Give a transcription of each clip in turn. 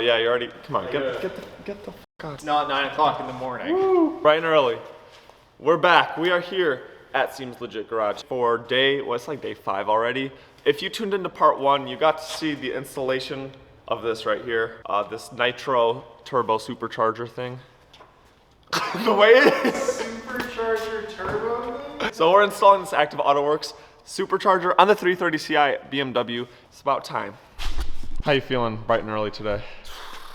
yeah, you already, come on, get the fuck out. It's not 9 o'clock in the morning. Woo. Bright and early. We're back. We are here at Seems Legit Garage for day, well, it's like day 5 already. If you tuned into part 1, you got to see the installation of this right here. This nitro turbo supercharger thing. The way it is. Supercharger turbo? So we're installing this Active AutoWorks supercharger on the 330 Ci BMW. It's about time. How you feeling bright and early today?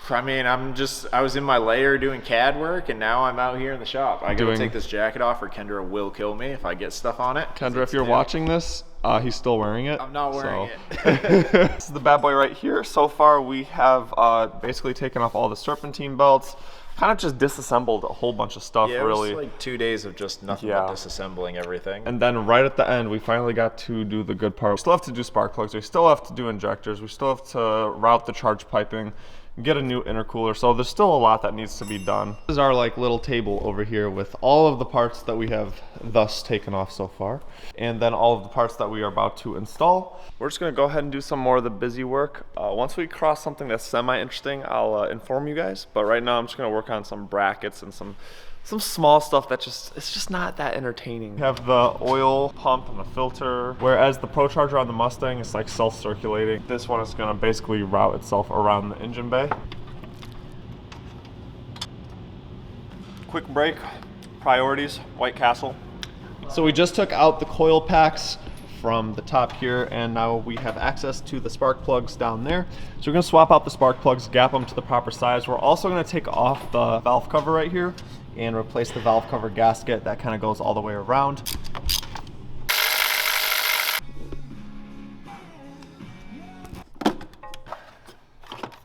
I mean, I was in my lair doing CAD work, and now I'm out here in the shop. I gotta take this jacket off or Kendra will kill me if I get stuff on it. Kendra, if you're watching this, he's still wearing it. I'm not wearing it. This is the bad boy right here. So far we have basically taken off all the serpentine belts, kind of just disassembled a whole bunch of stuff. Yeah, really. it was like 2 days of just nothing but disassembling everything. And then right at the end, we finally got to do the good part. We still have to do spark plugs. We still have to do injectors. We still have to route the charge piping, get a new intercooler. So there's still a lot that needs to be done. This is our like little table over here with all of the parts that we have thus taken off so far, and then all of the parts that we are about to install. We're just gonna go ahead and do some more of the busy work. Once we cross something that's semi-interesting, I'll inform you guys. But right now I'm just gonna work on some brackets and some small stuff that it's just not that entertaining. We have the oil pump and the filter, whereas the Pro Charger on the Mustang is like self-circulating. This one is gonna basically route itself around the engine bay. Quick break, priorities, White Castle. So we just took out the coil packs from the top here, and now we have access to the spark plugs down there. So we're gonna swap out the spark plugs, gap them to the proper size. We're also gonna take off the valve cover right here and replace the valve cover gasket that kind of goes all the way around.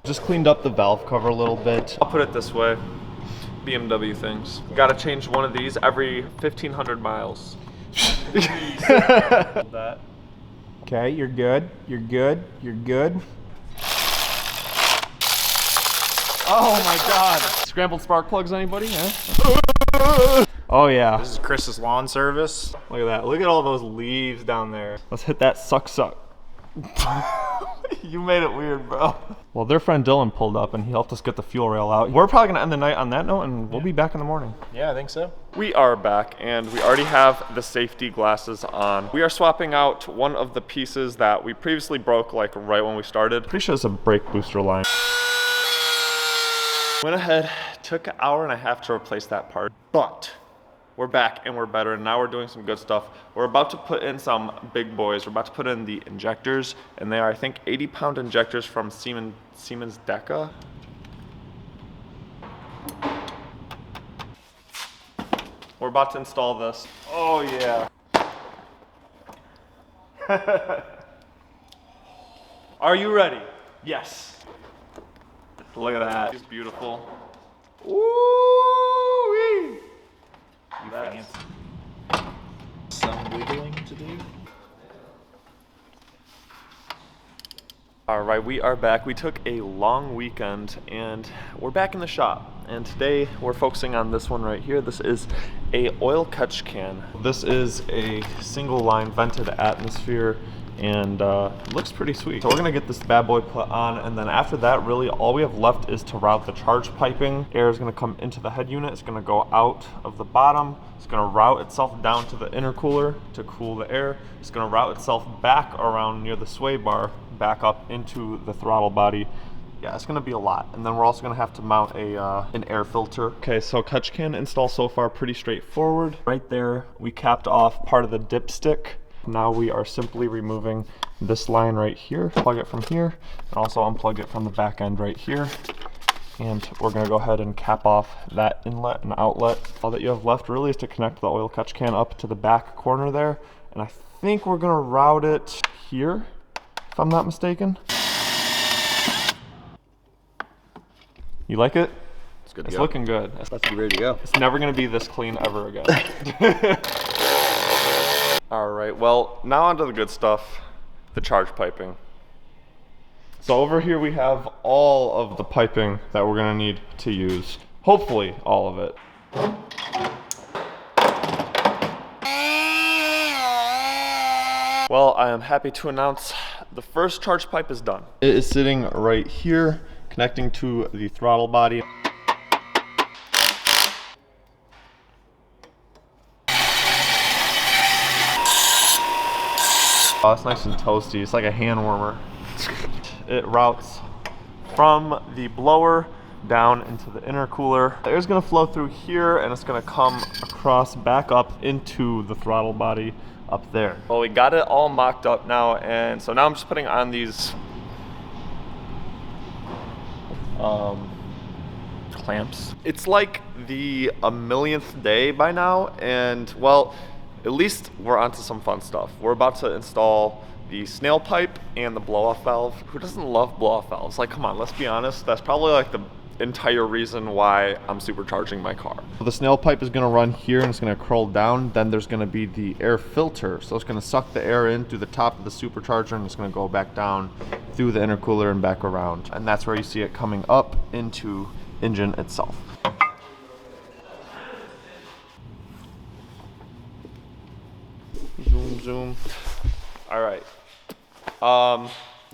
Just cleaned up the valve cover a little bit. I'll put it this way, BMW things. Gotta change one of these every 1,500 miles. That. Okay, you're good. You're good. You're good. Oh my God! Scrambled spark plugs, anybody? Huh? Oh yeah. This is Chris's lawn service. Look at that. Look at all those leaves down there. Let's hit that suck. You made it weird, bro. Well, their friend Dylan pulled up and he helped us get the fuel rail out. We're probably gonna end the night on that note, and we'll be back in the morning. Yeah, I think so. We are back, and we already have the safety glasses on. We are swapping out one of the pieces that we previously broke like right when we started. Pretty sure it's a brake booster line. Went ahead, took an hour and a half to replace that part, but we're back and we're better, and now we're doing some good stuff. We're about to put in some big boys. We're about to put in the injectors, and they are, I think, 80-pound injectors from Siemens Deca. We're about to install this. Oh yeah. Are you ready? Yes. Look at that. It's beautiful. Ooh-wee. Fancy. Some wiggling to do. All right, we are back. We took a long weekend and we're back in the shop. And today we're focusing on this one right here. This is a oil catch can. This is a single line vented atmosphere, and it looks pretty sweet. So we're gonna get this bad boy put on, and then after that, really all we have left is to route the charge piping. Air is gonna come into the head unit. It's gonna go out of the bottom. It's gonna route itself down to the intercooler to cool the air. It's gonna route itself back around near the sway bar, back up into the throttle body. Yeah, it's gonna be a lot. And then we're also gonna have to mount an air filter. Okay, so catch can install so far pretty straightforward. Right there, we capped off part of the dipstick. Now we are simply removing this line right here, plug it from here, and also unplug it from the back end right here. And we're gonna go ahead and cap off that inlet and outlet. All that you have left really is to connect the oil catch can up to the back corner there. And I think we're gonna route it here, if I'm not mistaken. You like it? It's good to It's go. looking good. It's about to be ready to go. It's never gonna be this clean ever again. All right, well, now onto the good stuff, the charge piping. So over here we have all of the piping that we're gonna need to use. Hopefully all of it. Well, I am happy to announce the first charge pipe is done. It is sitting right here. You connecting to the throttle body. Oh, it's nice and toasty. It's like a hand warmer. It routes from the blower down into the intercooler. The air's gonna flow through here and it's gonna come across back up into the throttle body up there. Well, we got it all mocked up now, and so now I'm just putting on these clamps. It's like the 1,000,000th day by now, and well, at least we're onto some fun stuff. We're about to install the snail pipe and the blow-off valve. Who doesn't love blow-off valves? Like, come on, let's be honest. That's probably like the entire reason why I'm supercharging my car. So the snail pipe is gonna run here and it's gonna curl down. Then there's gonna be the air filter. So it's gonna suck the air in through the top of the supercharger and it's gonna go back down through the intercooler and back around. And that's where you see it coming up into engine itself. Zoom, zoom. All right.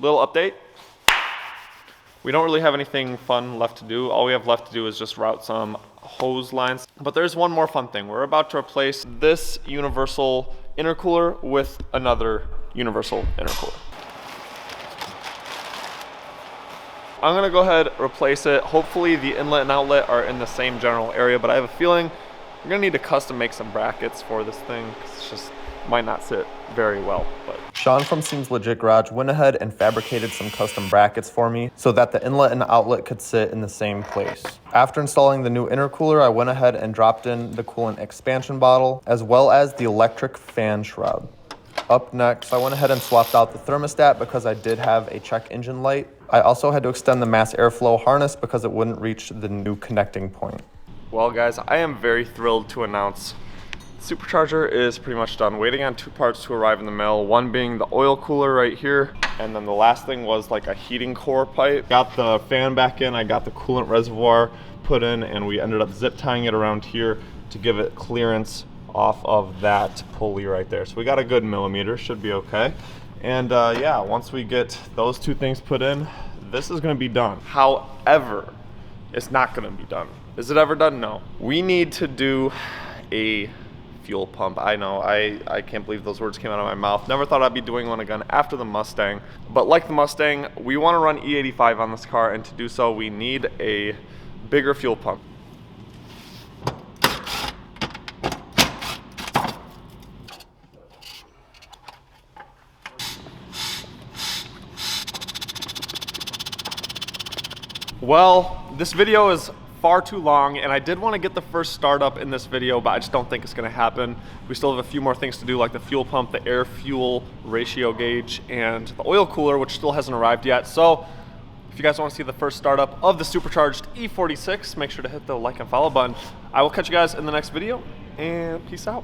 Little update. We don't really have anything fun left to do. All we have left to do is just route some hose lines. But there's one more fun thing. We're about to replace this universal intercooler with another universal intercooler. I'm gonna go ahead, replace it. Hopefully the inlet and outlet are in the same general area, but I have a feeling we're gonna need to custom make some brackets for this thing, 'cause it's just might not sit very well. But Sean from Seems Legit Garage went ahead and fabricated some custom brackets for me so that the inlet and outlet could sit in the same place. After installing the new intercooler, I went ahead and dropped in the coolant expansion bottle as well as the electric fan shroud. Up next, I went ahead and swapped out the thermostat because I did have a check engine light. I also had to extend the mass airflow harness because it wouldn't reach the new connecting point. Well guys, I am very thrilled to announce supercharger is pretty much done. Waiting on 2 parts to arrive in the mail, one being the oil cooler right here, and then the last thing was like a heating core pipe. Got the fan back in, I got the coolant reservoir put in, and we ended up zip tying it around here to give it clearance off of that pulley right there. So we got a good millimeter, should be okay. And yeah, once we get those 2 things put in, this is gonna be done. However, it's not gonna be done. Is it ever done? No. We need to do a fuel pump. I know, I can't believe those words came out of my mouth. Never thought I'd be doing one again after the Mustang. But like the Mustang, we want to run E85 on this car, and to do so, we need a bigger fuel pump. Well, this video is far too long, and I did want to get the first startup in this video, but I just don't think it's going to happen. We still have a few more things to do, like the fuel pump, the air fuel ratio gauge, and the oil cooler, which still hasn't arrived yet. So if you guys want to see the first startup of the supercharged E46, make sure to hit the like and follow button. I will catch you guys in the next video, and peace out.